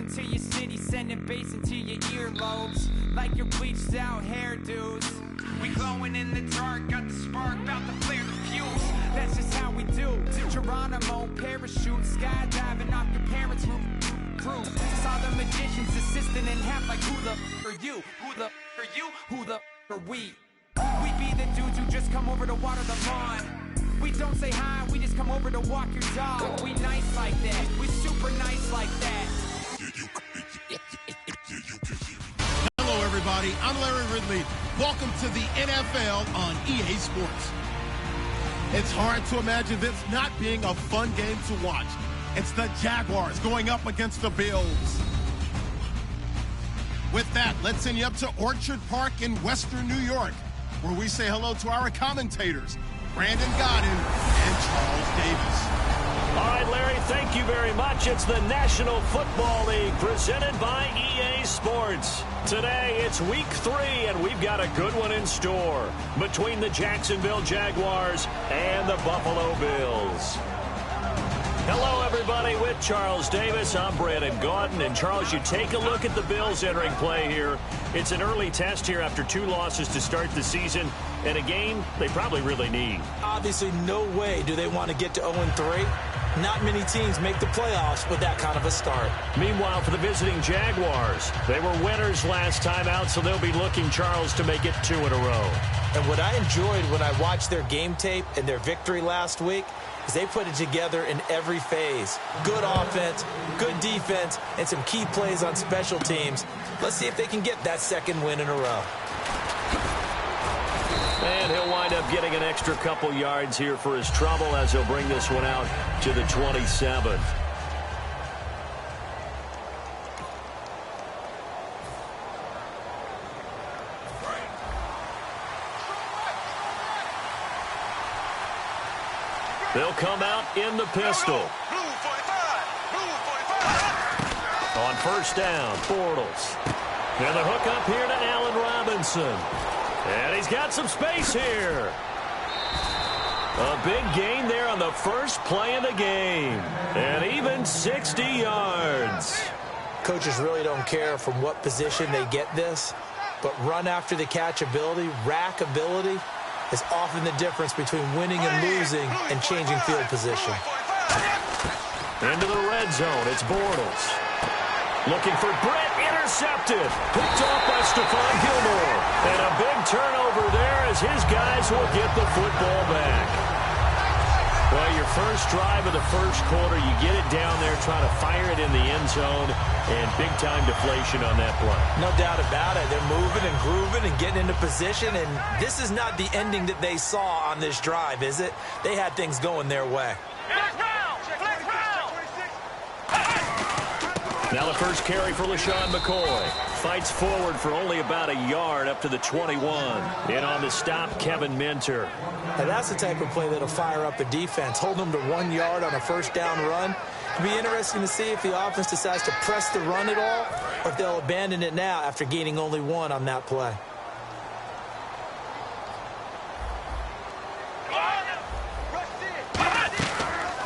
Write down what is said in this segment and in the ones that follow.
into your city, sending bass into your earlobes, like your bleached out hairdos. We glowing in the dark, got the spark, about to flare the fuse. That's just how we do. Geronimo, parachute, skydiving off your parents' roof. Saw the magician's assistant in half, like who the are you? Who the are you? Who the are we? We be the dudes who just come over to water the lawn. We don't say hi, we just come over to walk your dog. We nice like that, we super nice like that. Hello everybody, I'm Larry Ridley. Welcome to the NFL on EA Sports. It's hard to imagine this not being a fun game to watch. It's the Jaguars going up against the Bills. With that, let's send you up to Orchard Park in Western New York, where we say hello to our commentators, Brandon Godden and Charles Davis. All right, Larry, thank you very much. It's the National Football League presented by EA Sports. Today, it's week 3, and we've got a good one in store between the Jacksonville Jaguars and the Buffalo Bills. Hello, everybody. With Charles Davis, I'm Brandon Gaudin. And, Charles, you take a look at the Bills entering play here. It's an early test here after 2 losses to start the season, and a game they probably really need. Obviously, no way do they want to get to 0-3. Not many teams make the playoffs with that kind of a start. Meanwhile, for the visiting Jaguars, they were winners last time out, so they'll be looking, Charles, to make it 2 in a row. And what I enjoyed when I watched their game tape and their victory last week is they put it together in every phase. Good offense, good defense, and some key plays on special teams. Let's see if they can get that 2nd win in a row. And he'll wind up getting an extra couple yards here for his trouble as he'll bring this one out to the 27th. They'll come out in the pistol. On first down, Bortles. And the hook up here to Allen Robinson. And he's got some space here. A big gain there on the first play of the game. And even 60 yards. Coaches really don't care from what position they get this, but run after the catch ability, rack ability, is often the difference between winning and losing and changing field position. Into the red zone, it's Bortles. Looking for Brett, intercepted. Picked off by Stephon Gilmore. And a big turnover there as his guys will get the football back. Well, your first drive of the first quarter, you get it down there, try to fire it in the end zone, and big-time deflation on that play. No doubt about it. They're moving and grooving and getting into position, and this is not the ending that they saw on this drive, is it? They had things going their way. Now the first carry for LaShawn McCoy. Fights forward for only about a yard up to the 21. In on the stop, Kevin Minter. Now that's the type of play that'll fire up a defense. Hold them to 1 yard on a first down run. It'll be interesting to see if the offense decides to press the run at all, or if they'll abandon it now after gaining only 1 on that play.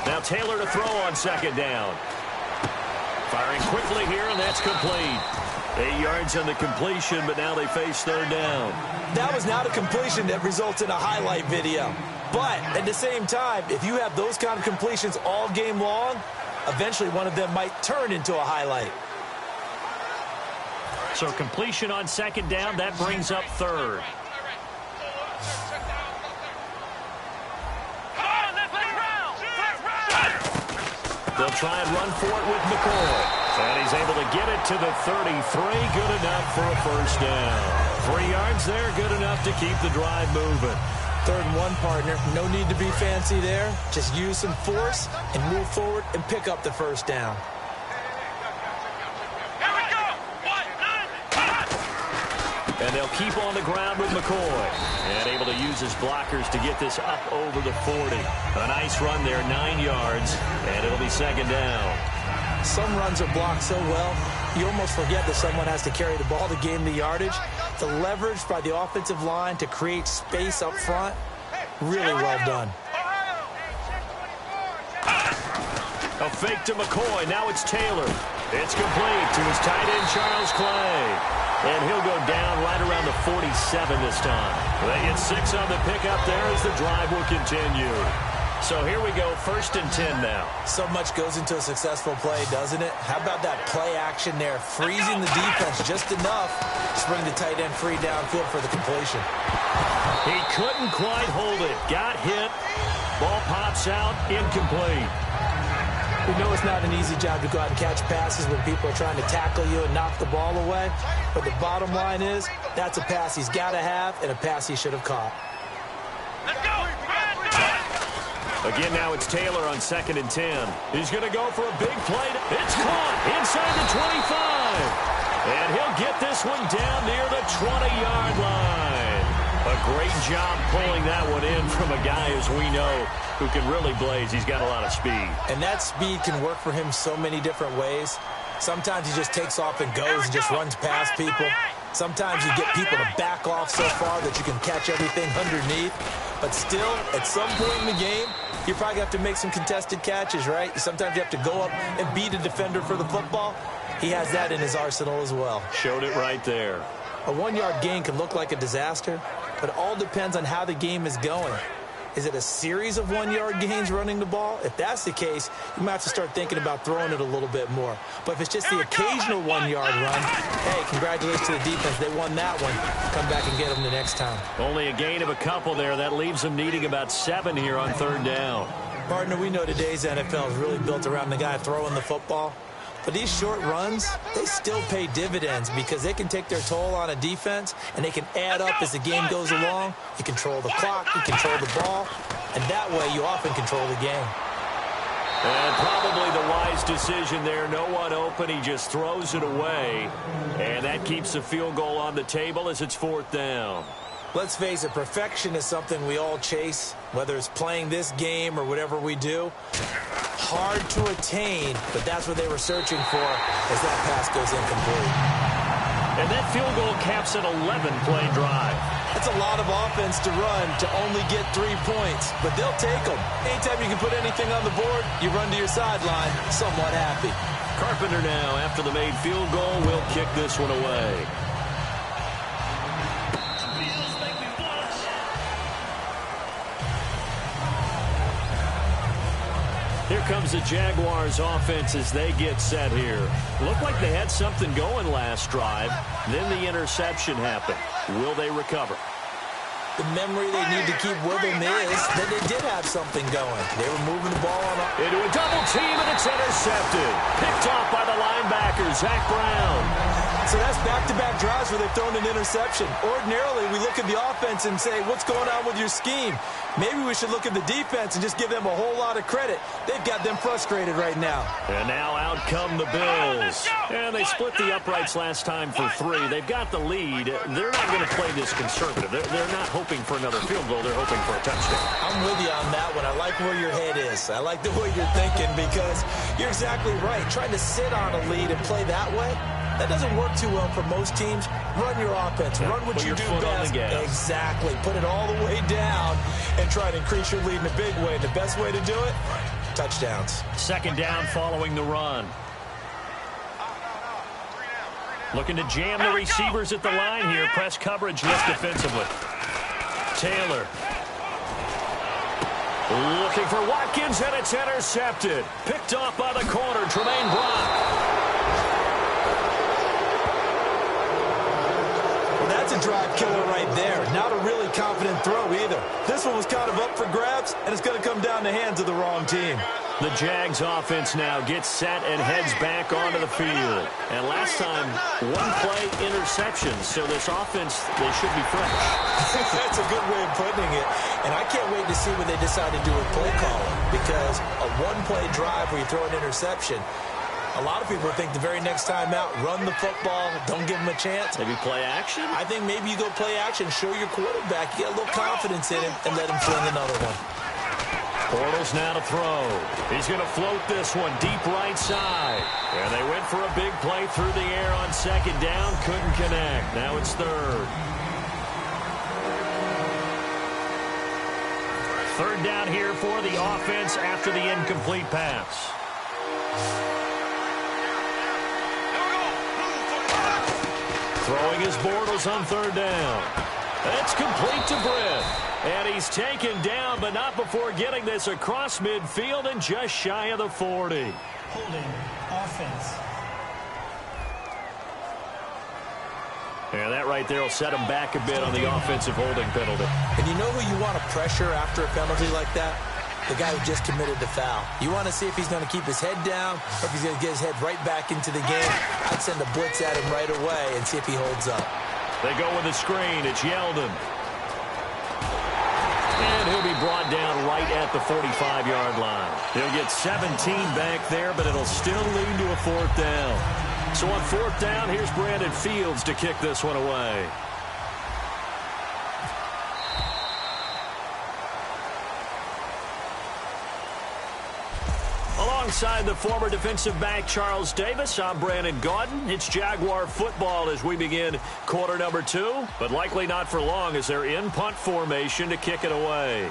Now Taylor to throw on second down. Firing quickly here, and that's complete. 8 yards on the completion, but now they face third down. That was not a completion that results in a highlight video. But at the same time, if you have those kind of completions all game long, eventually one of them might turn into a highlight. So completion on second down, that brings up third. They'll try and run for it with McCoy. And he's able to get it to the 33. Good enough for a first down. 3 yards there, good enough to keep the drive moving. 3rd and 1, partner. No need to be fancy there. Just use some force and move forward and pick up the first down. And they'll keep on the ground with McCoy. And able to use his blockers to get this up over the 40. A nice run there, 9 yards. And it'll be second down. Some runs are blocked so well, you almost forget that someone has to carry the ball to gain the yardage. The leverage by the offensive line to create space up front, really well done. A fake to McCoy. Now it's Taylor. It's complete to his tight end, Charles Clay. And he'll go down right around the 47 this time. They get 6 on the pickup there as the drive will continue. So here we go, 1st and 10 now. So much goes into a successful play, doesn't it? How about that play action there? Freezing the defense just enough to bring the tight end free downfield for the completion. He couldn't quite hold it. Got hit. Ball pops out, incomplete. We know it's not an easy job to go out and catch passes when people are trying to tackle you and knock the ball away. But the bottom line is, that's a pass he's got to have and a pass he should have caught. Let's go! Again, now it's Taylor on 2nd and 10. He's going to go for a big play. It's caught inside the 25. And he'll get this one down near the 20-yard line. A great job pulling that one in from a guy, as we know, who can really blaze. He's got a lot of speed. And that speed can work for him so many different ways. Sometimes he just takes off and goes and just runs past people. Sometimes you get people to back off so far that you can catch everything underneath. But still, at some point in the game, you probably have to make some contested catches, right? Sometimes you have to go up and beat a defender for the football. He has that in his arsenal as well. Showed it right there. A 1-yard gain can look like a disaster, but it all depends on how the game is going. Is it a series of 1-yard gains running the ball? If that's the case, you might have to start thinking about throwing it a little bit more. But if it's just the occasional 1-yard run, hey, congratulations to the defense. They won that one. Come back and get them the next time. Only a gain of a couple there. That leaves them needing about 7 here on 3rd down. Partner, we know today's NFL is really built around the guy throwing the football. But these short runs, they still pay dividends because they can take their toll on a defense and they can add up as the game goes along. You control the clock, you control the ball, and that way you often control the game. And probably the wise decision there. No one open. He just throws it away. And that keeps the field goal on the table as it's 4th down. Let's face it, perfection is something we all chase, whether it's playing this game or whatever we do. Hard to attain, but that's what they were searching for as that pass goes incomplete. And that field goal caps an 11-play drive. That's a lot of offense to run to only get 3 points, but they'll take them. Anytime you can put anything on the board, you run to your sideline somewhat happy. Carpenter now, after the made field goal, will kick this one away. Here comes the Jaguars offense as they get set here. Looked like they had something going last drive. Then the interception happened. Will they recover? The memory they need to keep with them is that they did have something going. They were moving the ball on into a double team, and it's intercepted. Picked off by the linebacker, Zach Brown. So that's back-to-back drives where they've thrown an interception. Ordinarily, we look at the offense and say, what's going on with your scheme? Maybe we should look at the defense and just give them a whole lot of credit. They've got them frustrated right now. And now out come the Bills. And they split the uprights last time for 3. They've got the lead. They're not going to play this conservative. They're not hoping for another field goal. They're hoping for a touchdown. I'm with you on that one. I like where your head is. I like the way you're thinking because you're exactly right. Trying to sit on a lead and play that way, that doesn't work too well for most teams. Run your offense. Run what you do best. Exactly. Put it all the way down and try to increase your lead in a big way. The best way to do it, touchdowns. 2nd down following the run. Looking to jam the receivers at the line here. Press coverage left defensively. Taylor. Looking for Watkins, and it's intercepted. Picked off by the corner, Tremaine Brock. That's a drive killer right there. Not a really confident throw either. This one was kind of up for grabs, and it's going to come down the hands of the wrong team. The Jags offense now gets set and heads back onto the field. And last time, 1-play interception. So this offense, they should be fresh. That's a good way of putting it. And I can't wait to see what they decide to do with play calling. Because a 1-play drive where you throw an interception, a lot of people think the very next time out, run the football, don't give them a chance. Maybe play action? I think maybe you go play action, show your quarterback, you get a little confidence in him, and let him fling another one. Bortles now to throw. He's going to float this one deep right side. And they went for a big play through the air on 2nd down. Couldn't connect. Now it's 3rd. 3rd down here for the offense after the incomplete pass. Throwing his Bortles on third down. It's complete to Britt. And he's taken down, but not before getting this across midfield and just shy of the 40. Holding offense. And that right there will set him back a bit on the offensive holding penalty. And you know who you want to pressure after a penalty like that? The guy who just committed the foul. You want to see if he's going to keep his head down or if he's going to get his head right back into the game. I'd send a blitz at him right away and see if he holds up. They go with a screen. It's Yeldon. And he'll be brought down right at the 45-yard line. He'll get 17 back there, but it'll still lead to a fourth down. So on fourth down, here's Brandon Fields to kick this one away. Alongside the former defensive back Charles Davis, I'm Brandon Gaudin. It's Jaguar football as we begin quarter number 2, but likely not for long as they're in punt formation to kick it away.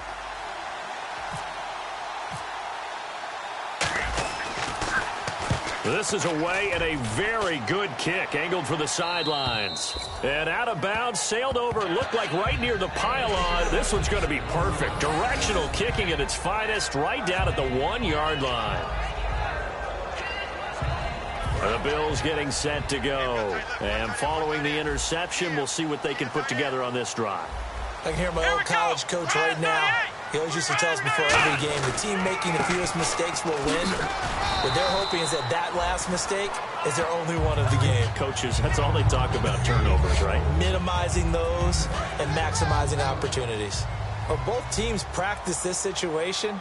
This is away and a very good kick, angled for the sidelines. And out of bounds, sailed over, looked like right near the pylon. This one's going to be perfect. Directional kicking at its finest, right down at the 1-yard line. The Bills getting set to go. And following the interception, we'll see what they can put together on this drive. I can hear my old college coach right now. He always used to tell us before every game, the team making the fewest mistakes will win. What they're hoping is that last mistake is their only one of the game. Coaches, that's all they talk about, turnovers, right? Minimizing those and maximizing opportunities. Well, both teams practice this situation,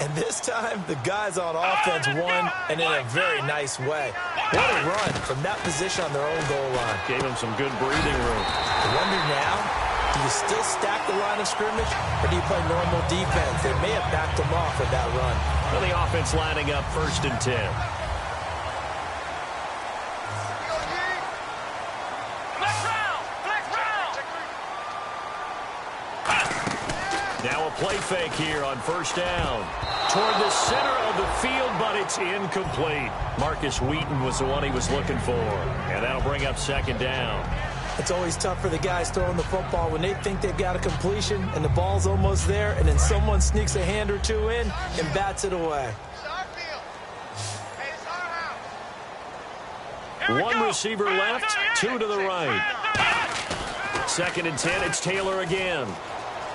and this time the guys on offense won, and in a very nice way. What a run from that position on their own goal line. Gave them some good breathing room. I wonder now, do you still stack the line of scrimmage, or do you play normal defense? They may have backed them off with that run. Well, the offense lining up 1st and 10. Now a play fake here on 1st down. Toward the center of the field, but it's incomplete. Marcus Wheaton was the one he was looking for. And that'll bring up 2nd down. It's always tough for the guys throwing the football when they think they've got a completion and the ball's almost there, and then someone sneaks a hand or two in and bats it away. One receiver left, 2 to the right. 2nd and 10, it's Taylor again.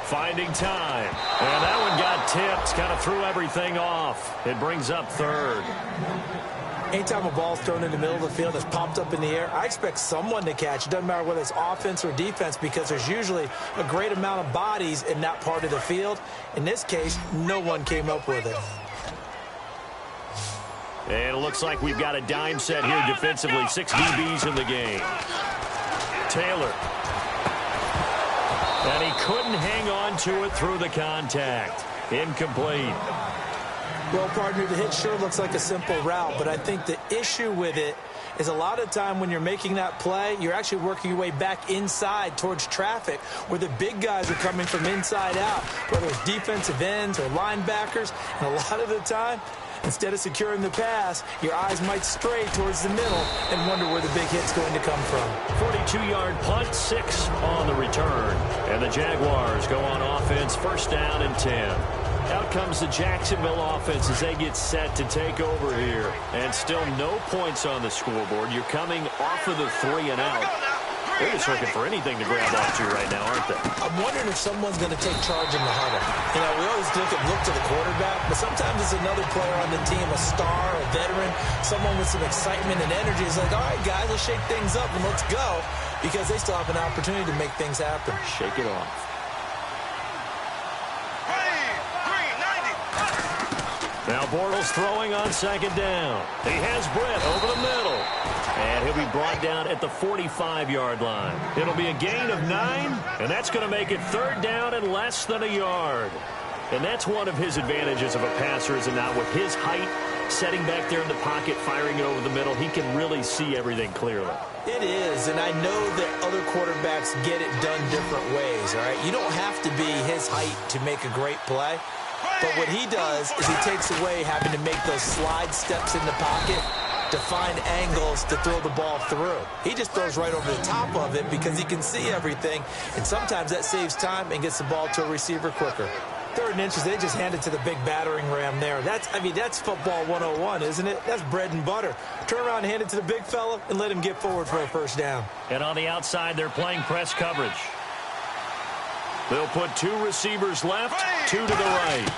Finding time. And that one got tipped, kind of threw everything off. It brings up 3rd. Anytime a ball's thrown in the middle of the field that's popped up in the air, I expect someone to catch. It doesn't matter whether it's offense or defense because there's usually a great amount of bodies in that part of the field. In this case, no one came up with it. And it looks like we've got a dime set here defensively. 6 DBs in the game. Taylor. And he couldn't hang on to it through the contact. Incomplete. Well, partner, the hit sure looks like a simple route, but I think the issue with it is a lot of time when you're making that play, you're actually working your way back inside towards traffic where the big guys are coming from inside out, whether it's defensive ends or linebackers. And a lot of the time, instead of securing the pass, your eyes might stray towards the middle and wonder where the big hit's going to come from. 42-yard punt, 6 on the return. And the Jaguars go on offense, 1st down and 10. Out comes the Jacksonville offense as they get set to take over here. And still no points on the scoreboard. You're coming off of the 3 and out. They're just looking for anything to grab onto right now, aren't they? I'm wondering if someone's going to take charge in the huddle. You know, we always look to the quarterback, but sometimes it's another player on the team, a star, a veteran, someone with some excitement and energy. It's like, all right, guys, let's shake things up and let's go, because they still have an opportunity to make things happen. Shake it off. Now Bortles throwing on 2nd down. He has Britt over the middle. And he'll be brought down at the 45-yard line. It'll be a gain of 9, and that's going to make it 3rd down and less than a yard. And that's one of his advantages of a passer, is it not? With his height, setting back there in the pocket, firing it over the middle, he can really see everything clearly. It is, and I know that other quarterbacks get it done different ways, all right? You don't have to be his height to make a great play. But what he does is he takes away having to make those slide steps in the pocket to find angles to throw the ball through. He just throws right over the top of it because he can see everything, and sometimes that saves time and gets the ball to a receiver quicker. 3rd and inches, they just hand it to the big battering ram there. That's football 101, isn't it? That's bread and butter. Turn around and hand it to the big fella and let him get forward for a first down. And on the outside, they're playing press coverage. They'll put 2 receivers left, 2 to the right.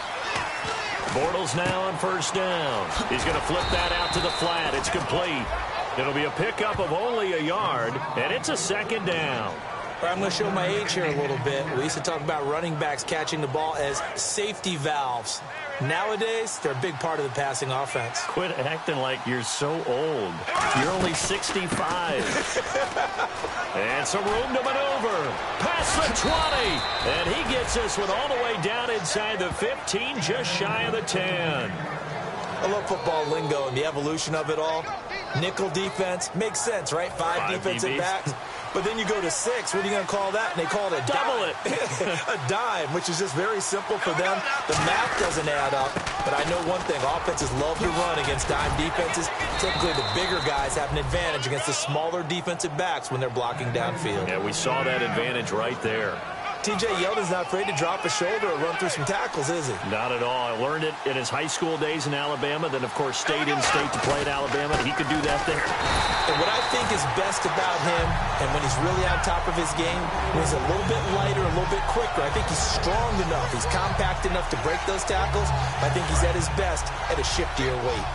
Bortles now on first down. He's going to flip that out to the flat. It's complete. It'll be a pickup of only a yard, and it's a 2nd down. I'm going to show my age here a little bit. We used to talk about running backs catching the ball as safety valves. Nowadays, they're a big part of the passing offense. Quit acting like you're so old. You're only 65. And some room to maneuver. Past the 20. And he gets this one all the way down inside the 15, just shy of the 10. I love football lingo and the evolution of it all. Nickel defense makes sense, right? 5 defensive backs. But then you go to 6. What are you going to call that? And they call it a double it. A dime, which is just very simple for them. The math doesn't add up. But I know one thing. Offenses love to run against dime defenses. Typically, the bigger guys have an advantage against the smaller defensive backs when they're blocking downfield. Yeah, we saw that advantage right there. T.J. Yeldon's not afraid to drop a shoulder or run through some tackles, is he? Not at all. I learned it in his high school days in Alabama, then, of course, stayed in state to play at Alabama. He could do that there. And what I think is best about him, and when he's really on top of his game, when he's a little bit lighter, a little bit quicker, I think he's strong enough. He's compact enough to break those tackles. I think he's at his best at a shiftier weight.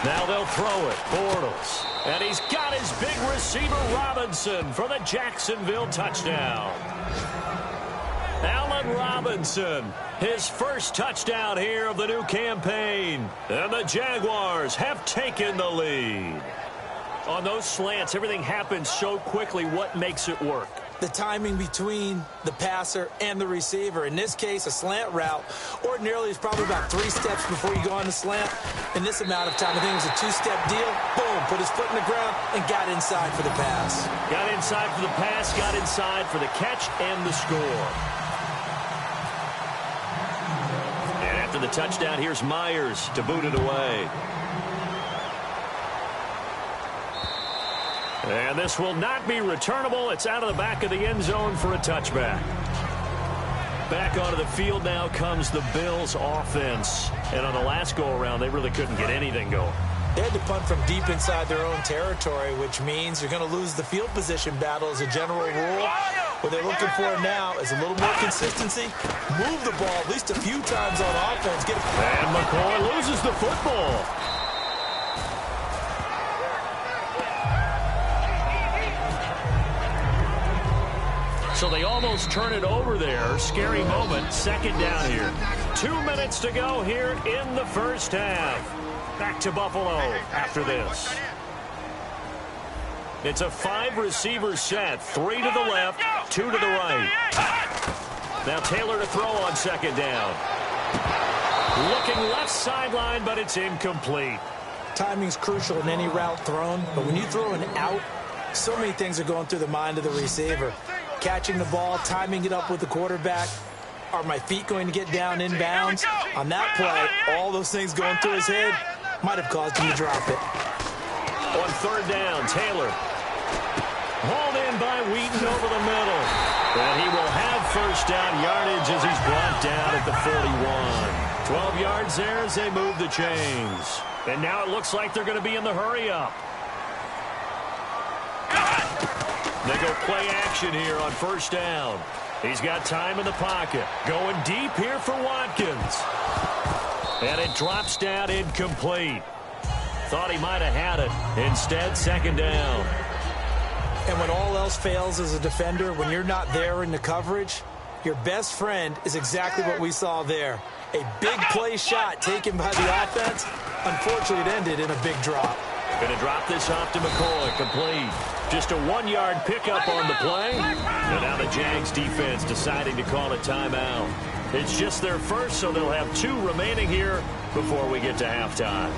Now they'll throw it. Bortles. And he's got his big receiver, Robinson, for the Jacksonville touchdown. Allen Robinson, his first touchdown here of the new campaign. And the Jaguars have taken the lead. On those slants, everything happens so quickly. What makes it work? The timing between the passer and the receiver. In this case, a slant route ordinarily is probably about 3 steps before you go on the slant. In this amount of time, I think it was a 2-step deal. Boom, put his foot in the ground and got inside for the pass. Got inside for the pass, got inside for the catch and the score. And after the touchdown, here's Myers to boot it away. And this will not be returnable. It's out of the back of the end zone for a touchback. Back onto the field now comes the Bills offense. And on the last go-around, they really couldn't get anything going. They had to punt from deep inside their own territory, which means you're going to lose the field position battle as a general rule. What they're looking for now is a little more consistency. Move the ball at least a few times on offense. And McCoy loses the football. So they almost turn it over there. Scary moment. 2nd down here. 2 minutes to go here in the first half. Back to Buffalo after this. It's a 5-receiver set. 3 to the left, 2 to the right. Now Taylor to throw on 2nd down. Looking left sideline, but it's incomplete. Timing's crucial in any route thrown, but when you throw an out, so many things are going through the mind of the receiver. Catching the ball, timing it up with the quarterback. Are my feet going to get down inbounds? On that play, all those things going through his head might have caused him to drop it. On 3rd down, Taylor. Hauled in by Wheaton over the middle. And he will have first down yardage as he's brought down at the 41. 12 yards there as they move the chains. And now it looks like they're going to be in the hurry-up. They go play action here on 1st down. He's got time in the pocket. Going deep here for Watkins. And it drops down incomplete. Thought he might have had it. Instead, 2nd down. And when all else fails as a defender, when you're not there in the coverage, your best friend is exactly what we saw there. A big play shot taken by the offense. Unfortunately, it ended in a big drop. Going to drop this off to McCoy. Complete. Just a 1-yard pickup on the play. And now the Jags defense deciding to call a timeout. It's just their first, so they'll have 2 remaining here before we get to halftime.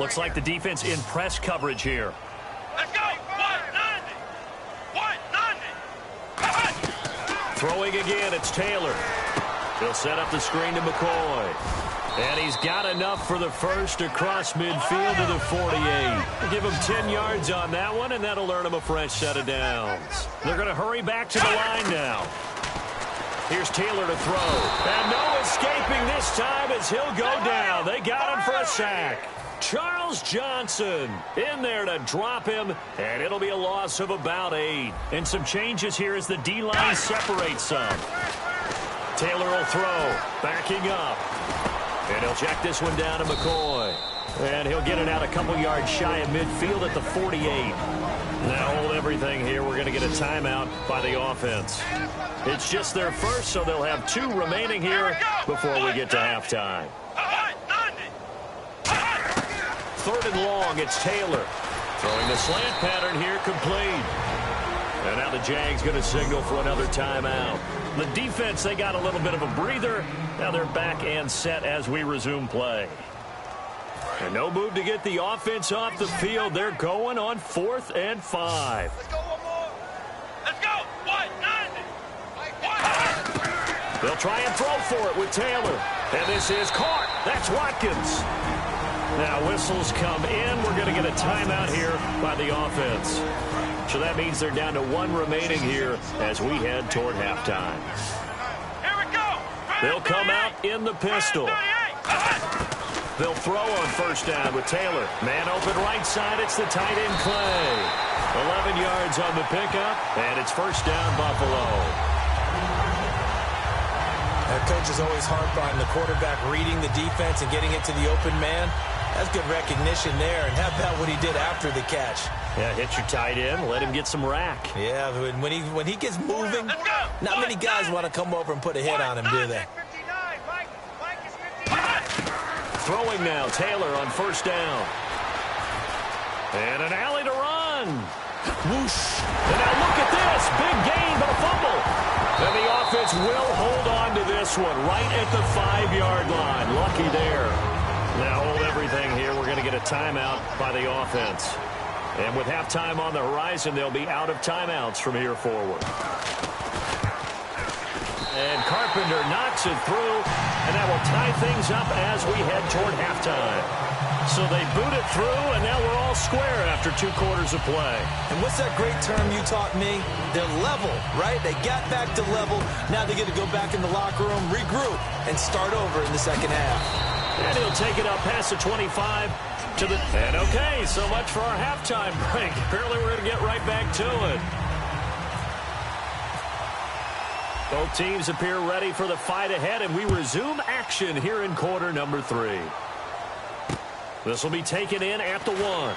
Looks like the defense in press coverage here. Let's go. 190. 190. Throwing again, it's Taylor. He'll set up the screen to McCoy. And he's got enough for the first across midfield to the 48. Give him 10 yards on that one, and that'll earn him a fresh set of downs. They're going to hurry back to the line now. Here's Taylor to throw. And no escaping this time as he'll go down. They got him for a sack. Charles Johnson in there to drop him, and it'll be a loss of about 8. And some changes here as the D-line separates some. Taylor will throw, backing up. And he'll check this one down to McCoy. And he'll get it out a couple yards shy of midfield at the 48. Now hold everything here. We're going to get a timeout by the offense. It's just their first, so they'll have 2 remaining here before we get to halftime. 3rd and long, it's Taylor. Throwing the slant pattern here, complete. And now the Jags going to signal for another timeout. The defense, they got a little bit of a breather. Now they're back and set as we resume play. And no move to get the offense off the field. They're going on 4th and 5. Let's go one more. Let's go. 190. They'll try and throw for it with Taylor. And this is caught. That's Watkins. Now whistles come in. We're going to get a timeout here by the offense. So that means they're down to 1 remaining here as we head toward halftime. Here we go. They'll come out in the pistol. They'll throw on 1st down with Taylor. Man open right side. It's the tight end Clay. 11 yards on the pickup, and it's 1st down Buffalo. That coach is always harped on the quarterback reading the defense and getting it to the open man. That's good recognition there. And how about what he did after the catch? Yeah, hit your tight end, let him get some rack. Yeah, when he gets moving, not many guys want to come over and put a hit on him, do they? Throwing now, Taylor on 1st down. And an alley to run. Whoosh. And now look at this. Big gain, but a fumble. And the offense will hold on to this one right at the 5-yard line. Lucky there. Now hold everything here. We're going to get a timeout by the offense. And with halftime on the horizon, they'll be out of timeouts from here forward. And Carpenter knocks it through, and that will tie things up as we head toward halftime. So they boot it through, and now we're all square after 2 quarters of play. And what's that great term you taught me? They're level, right? They got back to level. Now they get to go back in the locker room, regroup, and start over in the second half. And he'll take it up past the 25 to the... And okay, so much for our halftime break. Apparently we're going to get right back to it. Both teams appear ready for the fight ahead, and we resume action here in quarter number 3. This will be taken in at the 1.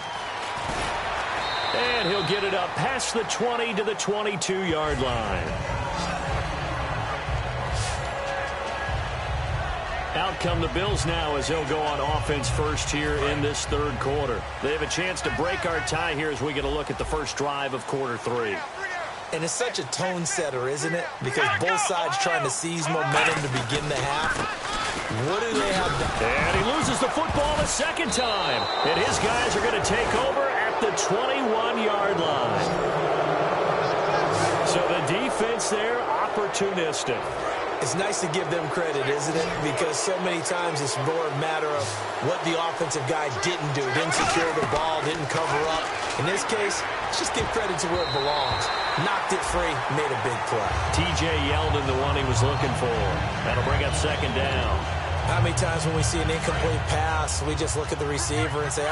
And he'll get it up past the 20 to the 22-yard line. Out come the Bills now as they'll go on offense first here in this 3rd quarter. They have a chance to break our tie here as we get a look at the first drive of quarter 3. And it's such a tone setter, isn't it? Because both sides trying to seize momentum to begin the half. What do they have done? And he loses the football a 2nd time. And his guys are going to take over at the 21-yard line. So the defense there, opportunistic. It's nice to give them credit, isn't it? Because so many times it's more a matter of what the offensive guy didn't do. Didn't secure the ball, didn't cover up. In this case, let's just give credit to where it belongs. Knocked it free, made a big play. TJ Yeldon, the one he was looking for. That'll bring up 2nd down. How many times when we see an incomplete pass, we just look at the receiver and say,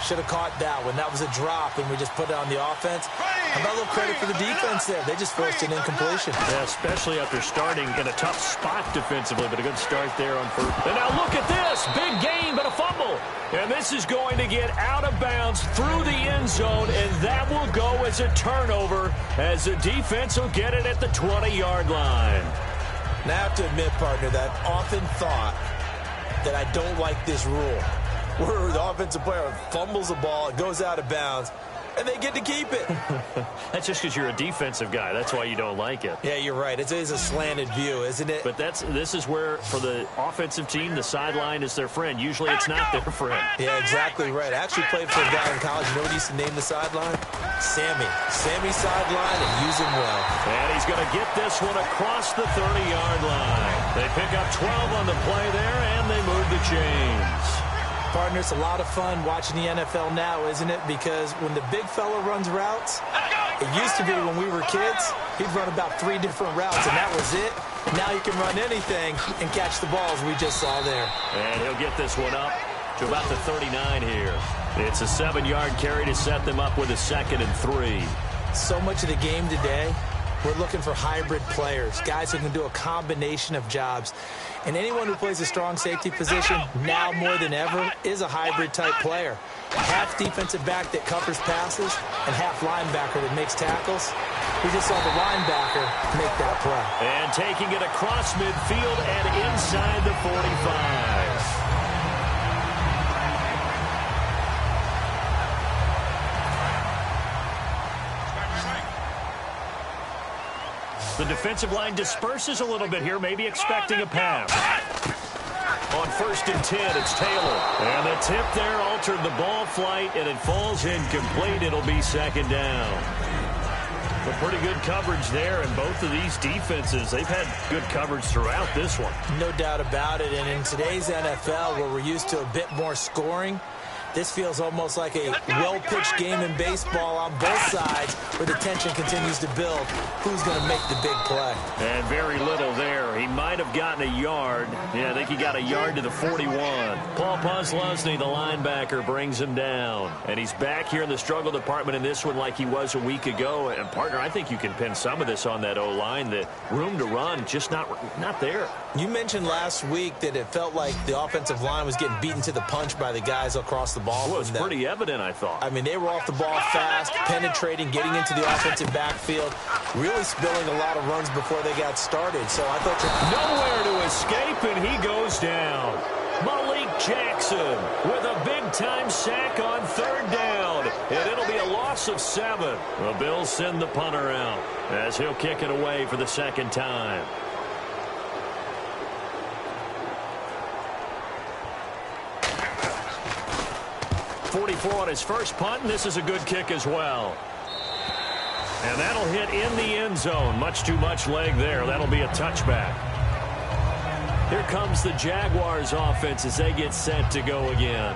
should have caught that one. That was a drop, and we just put it on the offense. How about a little credit for the defense there? They just forced an incompletion. Yeah, especially after starting in a tough spot defensively, but a good start there on 1st. And now look at this. Big gain, but a fumble. And this is going to get out of bounds through the end zone, and that will go as a turnover as the defense will get it at the 20-yard line. Now, I have to admit, partner, that I've often thought that I don't like this rule, where the offensive player fumbles the ball, it goes out of bounds, and they get to keep it. That's just because you're a defensive guy. That's why you don't like it. Yeah, you're right. It's a slanted view, isn't it? But this is where, for the offensive team, the sideline is their friend. Usually it's not their friend. Yeah, exactly right. I actually played for a guy in college. You know what he used to name the sideline? Sammy. Sammy sideline, and use him well. And he's going to get this one across the 30-yard line. They pick up 12 on the play there, and they move the chains. Partner, it's a lot of fun watching the NFL now, isn't it? Because when the big fella runs routes, it used to be when we were kids, he'd run about 3 different routes, and that was it. Now you can run anything and catch the balls we just saw there. And he'll get this one up to about the 39 here. It's a 7-yard carry to set them up with a 2nd and 3. So much of the game today, we're looking for hybrid players, guys who can do a combination of jobs. And anyone who plays a strong safety position, now more than ever, is a hybrid-type player. Half defensive back that covers passes and half linebacker that makes tackles. We just saw the linebacker make that play. And taking it across midfield and inside the 45. The defensive line disperses a little bit here, maybe expecting a pass. On 1st and 10, it's Taylor. And the tip there altered the ball flight, and it falls incomplete. It'll be 2nd down. But pretty good coverage there, and both of these defenses, they've had good coverage throughout this one. No doubt about it, and in today's NFL, where we're used to a bit more scoring, this feels almost like a well-pitched game in baseball on both sides where the tension continues to build. Who's going to make the big play? And very little there. He might have gotten a yard. Yeah, I think he got a yard to the 41. Paul Posluszny, the linebacker, brings him down. And he's back here in the struggle department in this one like he was a week ago. And, partner, I think you can pin some of this on that O-line. The room to run, just not there. You mentioned last week that it felt like the offensive line was getting beaten to the punch by the guys across the ball. Well, it was pretty evident, I thought. I mean, they were off the ball fast, penetrating, getting into the offensive backfield, really spilling a lot of runs before they got started. So I thought nowhere to escape, and he goes down. Malik Jackson with a big-time sack on 3rd down, and it'll be a loss of 7. The Bills send the punter out as he'll kick it away for the 2nd time. 44 on his first punt, and this is a good kick as well. And that'll hit in the end zone. Much too much leg there. That'll be a touchback. Here comes the Jaguars offense as they get set to go again.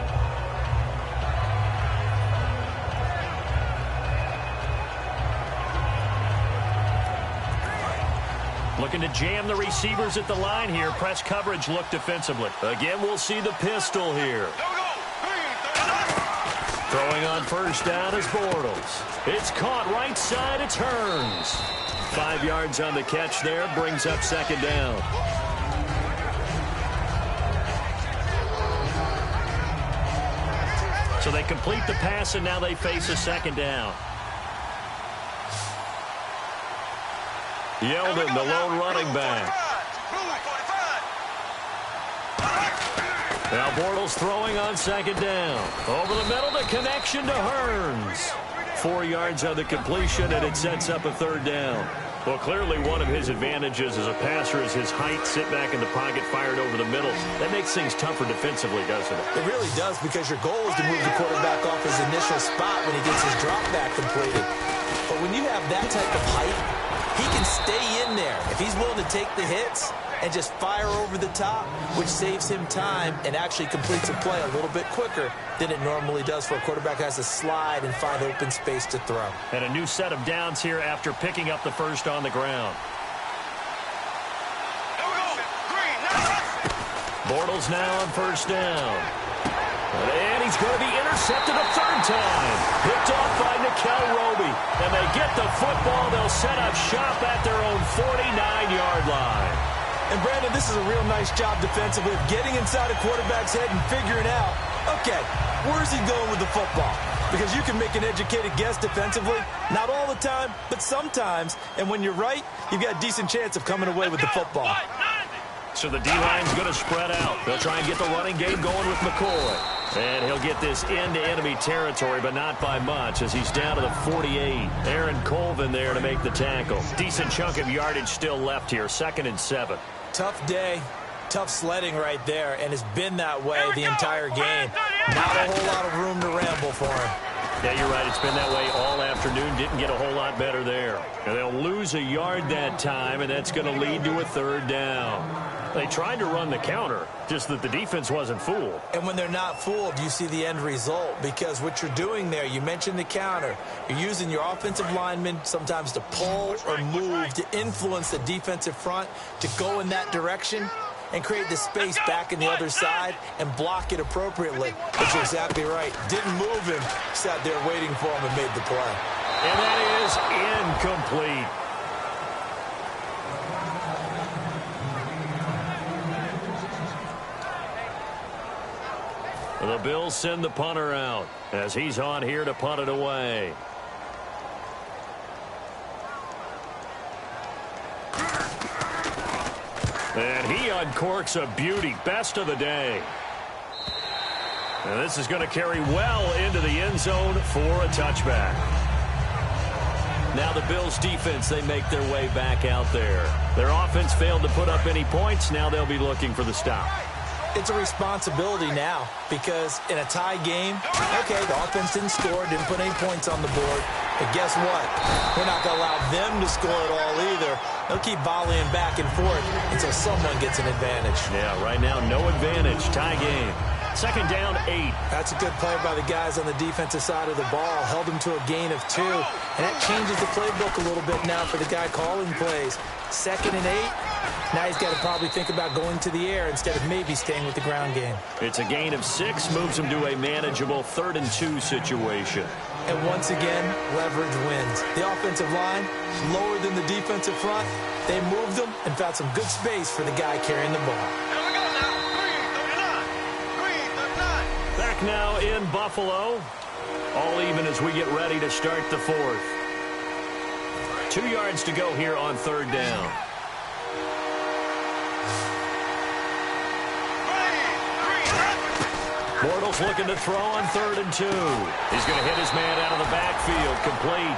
Looking to jam the receivers at the line here. Press coverage look defensively. Again, we'll see the pistol here. Throwing on 1st down is Bortles. It's caught right side. It's Hearns. 5 yards on the catch there. Brings up 2nd down. So they complete the pass, and now they face a 2nd down. Yeldon, the lone running back. Now Bortles throwing on 2nd down. Over the middle, the connection to Hearns. 4 yards on the completion, and it sets up a 3rd down. Well, clearly one of his advantages as a passer is his height, sit back in the pocket, fired over the middle. That makes things tougher defensively, doesn't it? It really does, because your goal is to move the quarterback off his initial spot when he gets his drop back completed. But when you have that type of height, he can stay in there if he's willing to take the hits and just fire over the top, which saves him time and actually completes a play a little bit quicker than it normally does for a quarterback who has to slide and find open space to throw. And a new set of downs here after picking up the first on the ground. Bortles now on 1st down. And he's going to be intercepted a 3rd time. Picked off by Nikel Roby. And they get the football. They'll set up shop at their own 49-yard line. And, Brandon, this is a real nice job defensively of getting inside a quarterback's head and figuring out, okay, where's he going with the football? Because you can make an educated guess defensively. Not all the time, but sometimes. And when you're right, you've got a decent chance of coming away with the football. So the D-line's going to spread out. They'll try and get the running game going with McCoy. And he'll get this into enemy territory, but not by much, as he's down to the 48. Aaron Colvin there to make the tackle. Decent chunk of yardage still left here, 2nd and 7. Tough day, tough sledding right there, and it's been that way the entire game. Not a whole lot of room to ramble for him. Yeah, you're right. It's been that way all afternoon. Didn't get a whole lot better there. And they'll lose a yard that time, and that's going to lead to a 3rd down. They tried to run the counter, just that the defense wasn't fooled. And when they're not fooled, you see the end result, because what you're doing there, you mentioned the counter. You're using your offensive linemen sometimes to pull or move to influence the defensive front to go in that direction and create the space back in the other side and block it appropriately. But you're exactly right. Didn't move him. Sat there waiting for him and made the play. And that is incomplete. The Bills send the punter out as he's on here to punt it away. And he uncorks a beauty. Best of the day. And this is going to carry well into the end zone for a touchback. Now the Bills defense, they make their way back out there. Their offense failed to put up any points. Now they'll be looking for the stop. It's a responsibility now, because in a tie game, okay, the offense didn't score, didn't put any points on the board, but guess what? We're not going to allow them to score it all either. They'll keep volleying back and forth until someone gets an advantage. Yeah, right now, no advantage. Tie game. 2nd down, 8. That's a good play by the guys on the defensive side of the ball. Held them to a gain of 2. And that changes the playbook a little bit now for the guy calling plays. 2nd and 8. Now he's got to probably think about going to the air instead of maybe staying with the ground game. It's a gain of 6. Moves him to a manageable 3rd and 2 situation. And once again, leverage wins. The offensive line, lower than the defensive front. They moved them and found some good space for the guy carrying the ball. Back now in Buffalo. All even as we get ready to start the 4th. 2 yards to go here on 3rd down. Bortles looking to throw on 3rd and 2. He's going to hit his man out of the backfield. Complete.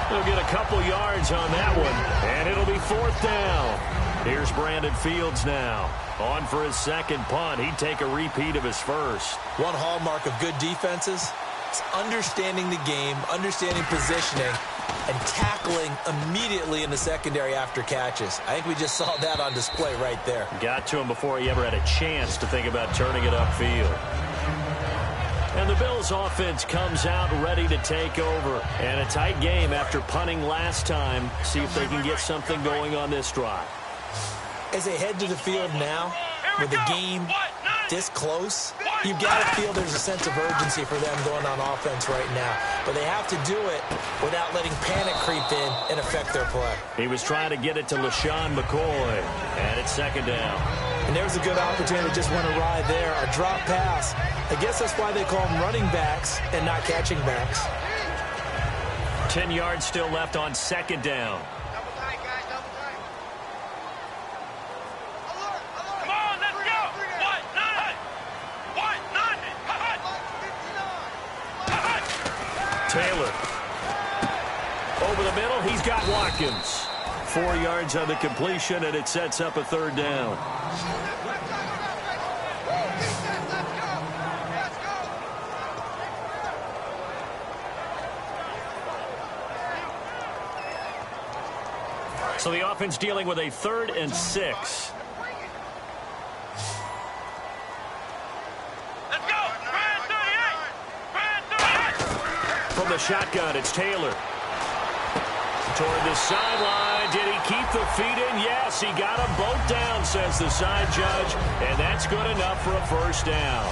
He'll get a couple yards on that one, and it'll be 4th down. Here's Brandon Fields now. On for his 2nd punt. He'd take a repeat of his 1st. One hallmark of good defenses is understanding the game, understanding positioning, and tackling immediately in the secondary after catches. I think we just saw that on display right there. Got to him before he ever had a chance to think about turning it upfield. And the Bills offense comes out ready to take over. And a tight game after punting last time. See if they can get something going on this drive. As they head to the field now, with the game this close, you've got to feel there's a sense of urgency for them going on offense right now. But they have to do it without letting panic creep in and affect their play. He was trying to get it to LaShawn McCoy. And it's 2nd down. And there's a good opportunity to just went awry there. A drop pass. I guess that's why they call them running backs and not catching backs. 10 yards still left on 2nd down. Taylor. Over the middle, he's got Watkins. 4 yards on the completion, and it sets up a 3rd down. So the offense dealing with a 3rd and 6. From the shotgun, it's Taylor. Toward the sideline. Did he keep the feet in? Yes, he got them both down, says the side judge. And that's good enough for a 1st down.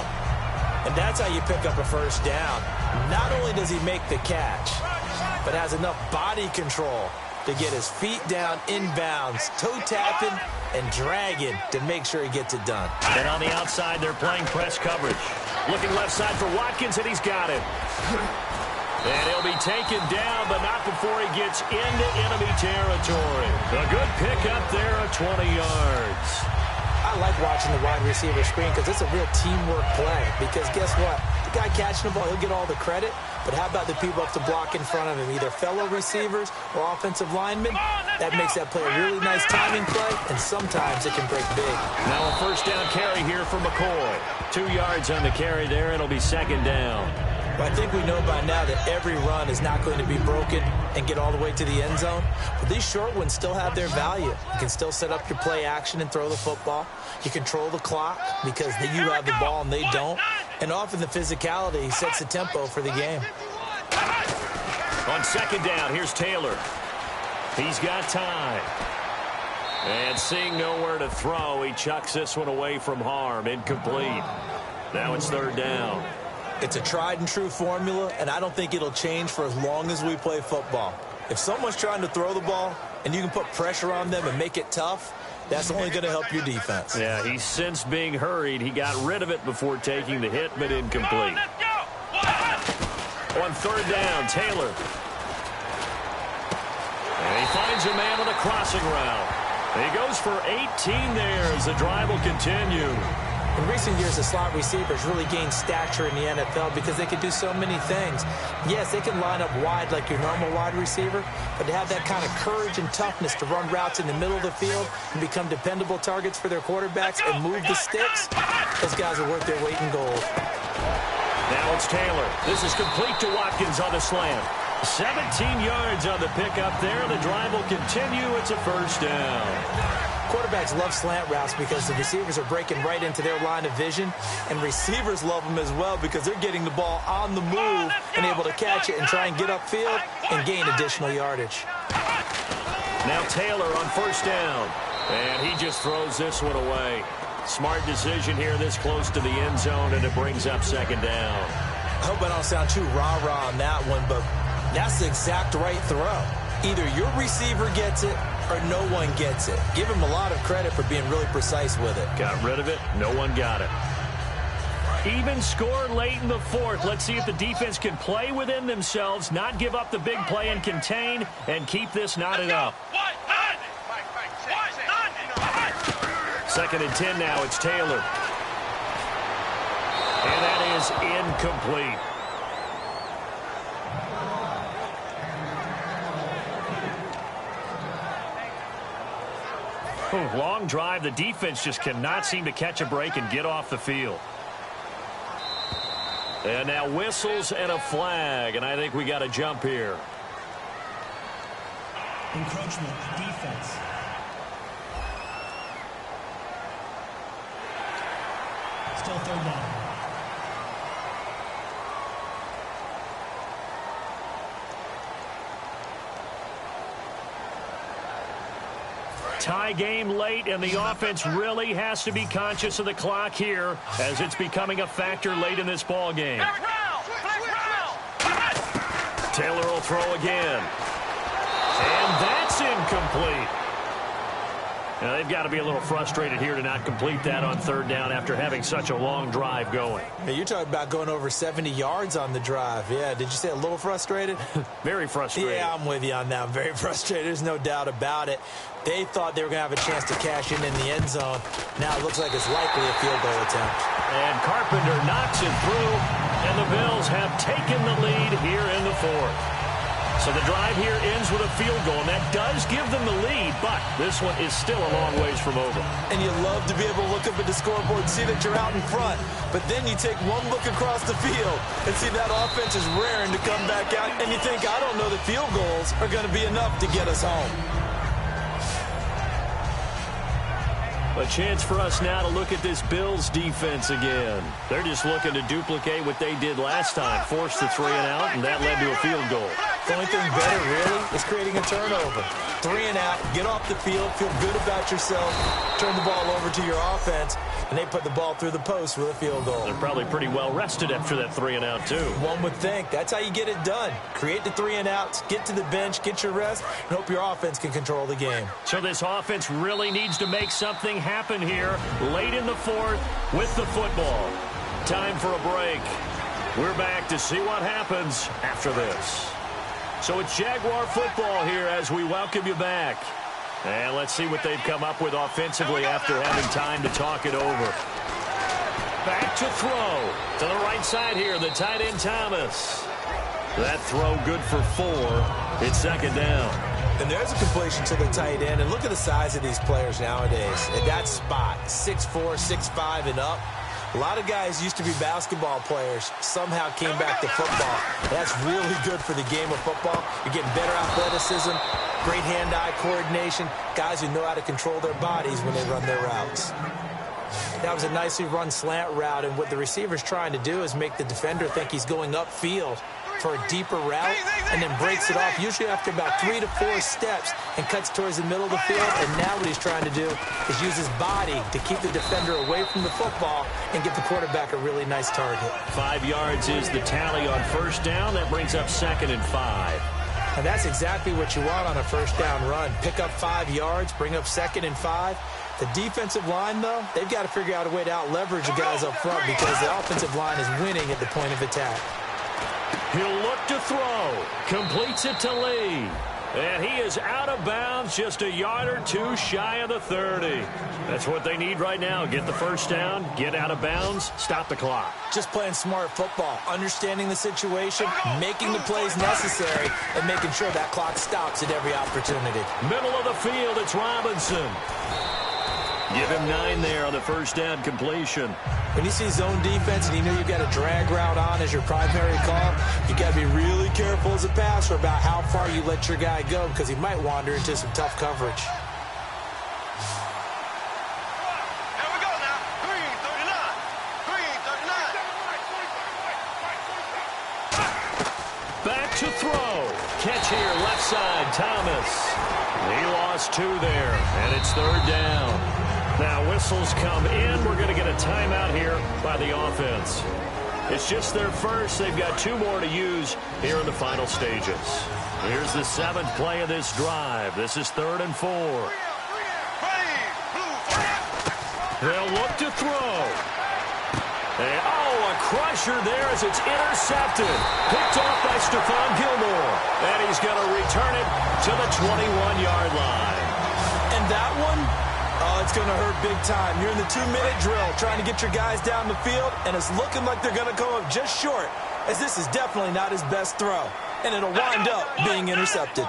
And that's how you pick up a 1st down. Not only does he make the catch, but has enough body control to get his feet down inbounds, toe tapping and dragging to make sure he gets it done. And on the outside, they're playing press coverage. Looking left side for Watkins, and he's got him. And he'll be taken down, but not before he gets into enemy territory. A good pickup there of 20 yards. I like watching the wide receiver screen because it's a real teamwork play. Because guess what? the guy catching the ball, he'll get all the credit. But how about the people up to block in front of him, either fellow receivers or offensive linemen? That makes that play a really nice timing play, and sometimes it can break big. Now a first down carry here for McCoy. 2 yards on the carry there. It'll be second down. Well, I think we know by now that every run is not going to be broken and get all the way to the end zone. But these short ones still have their value. You can still set up your play action and throw the football. You control the clock because you have the ball and they don't. And often the physicality sets the tempo for the game. On second down, here's Taylor. He's got time. And seeing nowhere to throw, he chucks this one away from harm. Incomplete. Now it's third down. It's a tried-and-true formula, and I don't think it'll change for as long as we play football. If someone's trying to throw the ball and you can put pressure on them and make it tough, that's only going to help your defense. Yeah, he's since being hurried. He got rid of it before taking the hit, but incomplete. On third down, Taylor. And he finds a man on a crossing route. And he goes for 18 there as the drive will continue. In recent years, the slot receivers really gained stature in the NFL because they can do so many things. Yes, they can line up wide like your normal wide receiver, but to have that kind of courage and toughness to run routes in the middle of the field and become dependable targets for their quarterbacks and move the sticks, those guys are worth their weight in gold. Now it's Taylor. This is complete to Watkins on the slant. 17 yards on the pickup there. The drive will continue. It's a first down. Quarterbacks love slant routes because the receivers are breaking right into their line of vision, and receivers love them as well because they're getting the ball on the move and able to catch it and try and get upfield and gain additional yardage. Now Taylor on first down, and he just throws this one away. Smart decision here this close to the end zone, and it brings up second down. I hope I don't sound too rah-rah on that one, but that's the exact right throw. Either your receiver gets it or no one gets it. Give him a lot of credit for being really precise with it. Got rid of it. No one got it. Even score late in the fourth. Let's see if the defense can play within themselves, not give up the big play and contain, and keep this knotted up. Second and 10 now. It's Taylor. And that is incomplete. Long drive. The defense just cannot seem to catch a break and get off the field. And now whistles and a flag, and I think we got a jump here. Encroachment, defense. Still third down. Tie game late, and the offense really has to be conscious of the clock here as it's becoming a factor late in this ball game. Taylor will throw again. And that's incomplete. Now, they've got to be a little frustrated here to not complete that on third down after having such a long drive going. Hey, you're talking about going over 70 yards on the drive. Yeah, did you say a little frustrated? Very frustrated. Yeah, I'm with you on that. I'm very frustrated. There's no doubt about it. They thought they were going to have a chance to cash in the end zone. Now it looks like it's likely a field goal attempt. And Carpenter knocks it through, and the Bills have taken the lead here in the fourth. So the drive here ends with a field goal, and that does give them the lead, but this one is still a long ways from over. And you love to be able to look up at the scoreboard and see that you're out in front, but then you take one look across the field and see that offense is raring to come back out, and you think, I don't know that field goals are going to be enough to get us home. A chance for us now to look at this Bills defense again. They're just looking to duplicate what they did last time, force the 3 and out, and that led to a field goal. The only thing better, really, is creating a turnover. 3 and out, get off the field, feel good about yourself, turn the ball over to your offense, and they put the ball through the post with a field goal. They're probably pretty well rested after that 3 and out, too. One would think. That's how you get it done. Create the 3 and outs, get to the bench, get your rest, and hope your offense can control the game. So this offense really needs to make something happen here late in the fourth with the football. Time for a break. We're back to see what happens after this. So it's Jaguar football here as we welcome you back. And let's see what they've come up with offensively after having time to talk it over. Back to throw. To the right side here, the tight end Thomas. That throw good for 4. It's second down. And there's a completion to the tight end. And look at the size of these players nowadays. At that spot, 6'4", 6'5", and up. A lot of guys used to be basketball players, somehow came back to football. That's really good for the game of football. You're getting better athleticism, great hand-eye coordination, guys who know how to control their bodies when they run their routes. That was a nicely run slant route, and what the receiver's trying to do is make the defender think he's going upfield for a deeper route, and then breaks it off, usually after about 3 to 4 steps, and cuts towards the middle of the field. And now what he's trying to do is use his body to keep the defender away from the football and give the quarterback a really nice target. 5 yards is the tally on first down. That brings up 2nd and 5. And that's exactly what you want on a first down run. Pick up 5 yards, bring up 2nd and 5. The defensive line, though, they've got to figure out a way to out-leverage the guys up front because the offensive line is winning at the point of attack. He'll look to throw. Completes it to Lee. And he is out of bounds, just a yard or 2 shy of the 30. That's what they need right now. Get the first down, get out of bounds, stop the clock. Just playing smart football, understanding the situation, making the plays necessary, and making sure that clock stops at every opportunity. Middle of the field, it's Robinson. Give him 9 there on the first down completion. When you see zone defense and you know you've got a drag route on as your primary call, you got to be really careful as a passer about how far you let your guy go because he might wander into some tough coverage. Here we go now. Green 39. Green 39. Back to throw. Catch here, left side, Thomas. He lost 2 there, and it's 3rd down. Now whistles come in. We're going to get a timeout here by the offense. It's just their first. They've got 2 more to use here in the final stages. Here's the 7th play of this drive. This is 3rd and 4. They'll look to throw. And, a crusher there as it's intercepted. Picked off by Stephon Gilmore. And he's going to return it to the 21-yard line. And that one, it's going to hurt big time. You're in the 2-minute drill trying to get your guys down the field, and it's looking like they're going to come up just short, as this is definitely not his best throw. And it'll wind up being intercepted.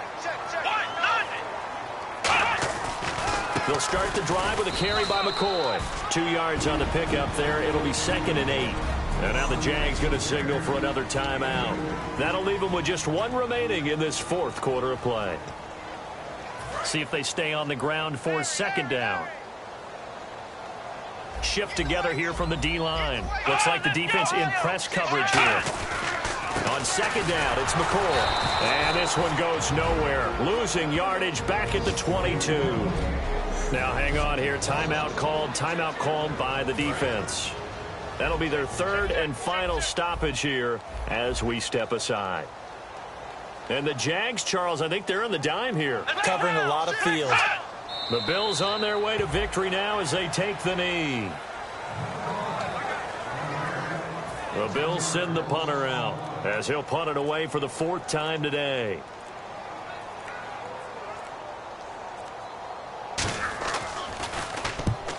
They'll start the drive with a carry by McCoy. 2 yards on the pickup there. It'll be 2nd and 8. And now the Jags going to signal for another timeout. That'll leave them with just 1 remaining in this 4th quarter of play. See if they stay on the ground for 2nd down. Shift together here from the D-line. Looks like the defense in press coverage here. On 2nd down, it's McCoy. And this one goes nowhere. Losing yardage back at the 22. Now hang on here. Timeout called by the defense. That'll be their 3rd and final stoppage here as we step aside. And the Jags, Charles, I think they're on the dime here. Covering a lot of field. The Bills on their way to victory now as they take the knee. The Bills send the punter out as he'll punt it away for the 4th time today.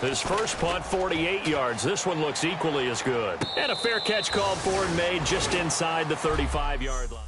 His first punt, 48 yards. This one looks equally as good. And a fair catch called for and made just inside the 35-yard line.